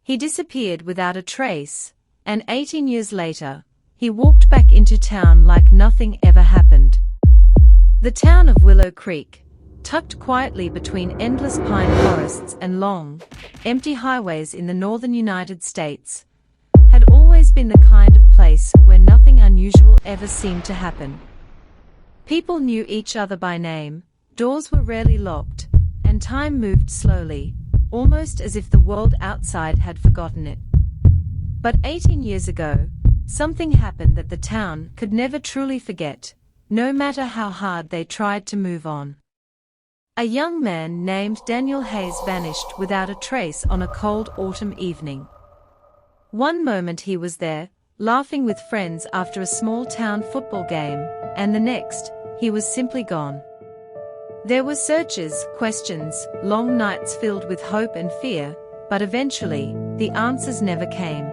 He disappeared without a trace, and 18 years later, he walked back into town like nothing ever happened. The town of Willow Creek, tucked quietly between endless pine forests and long, empty highways in the northern United States, had always been the kind of place where nothing unusual ever seemed to happen. People knew each other by name, doors were rarely locked, and time moved slowly, almost as if the world outside had forgotten it. But 18 years ago, something happened that the town could never truly forget, no matter how hard they tried to move on. A young man named Daniel Hayes vanished without a trace on a cold autumn evening. One moment he was there, laughing with friends after a small-town football game, and the next, he was simply gone. There were searches, questions, long nights filled with hope and fear, but eventually, the answers never came.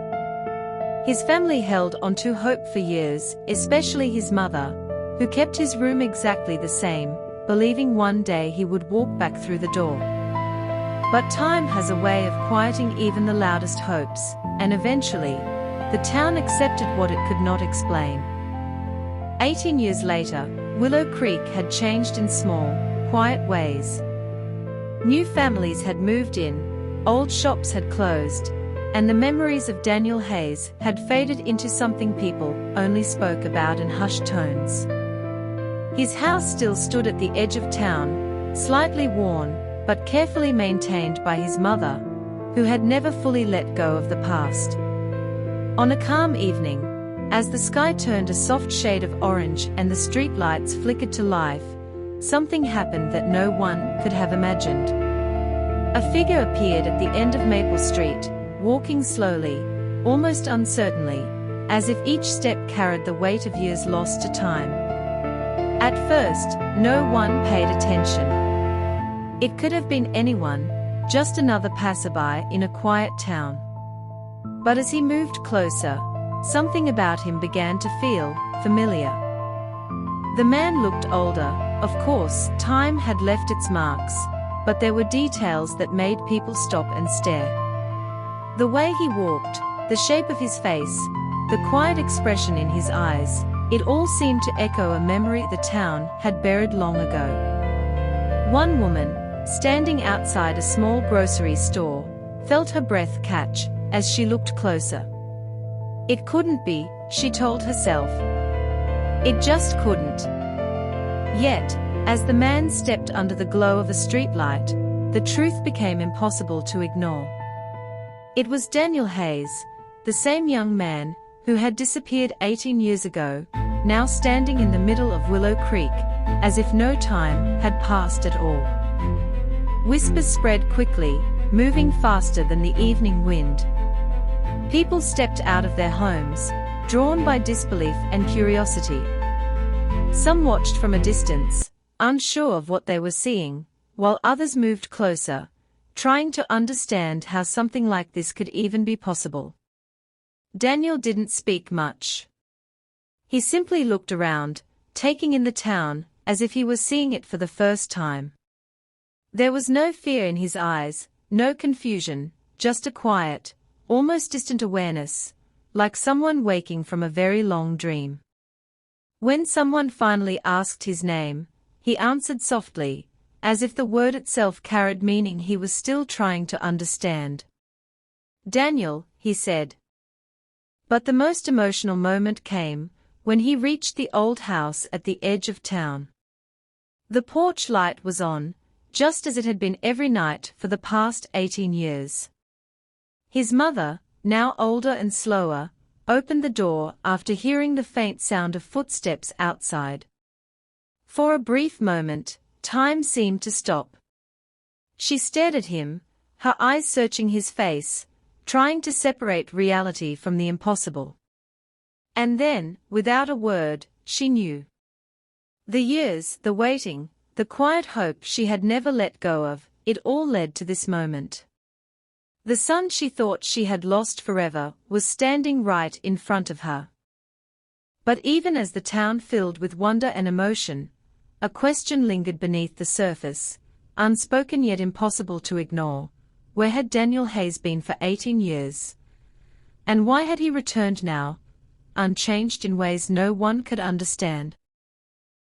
His family held on to hope for years, especially his mother, who kept his room exactly the same, believing one day he would walk back through the door. But time has a way of quieting even the loudest hopes, and eventually, the town accepted what it could not explain. 18 years later, Willow Creek had changed in small, quiet ways. New families had moved in, old shops had closed, and the memories of Daniel Hayes had faded into something people only spoke about in hushed tones. His house still stood at the edge of town, slightly worn, but carefully maintained by his mother, who had never fully let go of the past. On a calm evening, as the sky turned a soft shade of orange and the street lights flickered to life, something happened that no one could have imagined. A figure appeared at the end of Maple Street, walking slowly, almost uncertainly, as if each step carried the weight of years lost to time. At first, no one paid attention. It could have been anyone, just another passerby in a quiet town. But as he moved closer, something about him began to feel familiar. The man looked older, of course, time had left its marks, but there were details that made people stop and stare. The way he walked, the shape of his face, the quiet expression in his eyes, it all seemed to echo a memory the town had buried long ago. One woman, standing outside a small grocery store, felt her breath catch as she looked closer. It couldn't be, she told herself. It just couldn't. Yet, as the man stepped under the glow of a streetlight, the truth became impossible to ignore. It was Daniel Hayes, the same young man who had disappeared 18 years ago, now standing in the middle of Willow Creek, as if no time had passed at all. Whispers spread quickly, moving faster than the evening wind. People stepped out of their homes, drawn by disbelief and curiosity. Some watched from a distance, unsure of what they were seeing, while others moved closer, trying to understand how something like this could even be possible. Daniel didn't speak much. He simply looked around, taking in the town, as if he was seeing it for the first time. There was no fear in his eyes, no confusion, just a quiet, almost distant awareness, like someone waking from a very long dream. When someone finally asked his name, he answered softly, as if the word itself carried meaning he was still trying to understand. "Daniel," he said. But the most emotional moment came when he reached the old house at the edge of town. The porch light was on, just as it had been every night for the past 18 years. His mother, now older and slower, opened the door after hearing the faint sound of footsteps outside. For a brief moment, time seemed to stop. She stared at him, her eyes searching his face, trying to separate reality from the impossible. And then, without a word, she knew. The years, the waiting, the quiet hope she had never let go of, it all led to this moment. The son she thought she had lost forever was standing right in front of her. But even as the town filled with wonder and emotion, a question lingered beneath the surface, unspoken yet impossible to ignore. Where had Daniel Hayes been for 18 years? And why had he returned now, unchanged in ways no one could understand?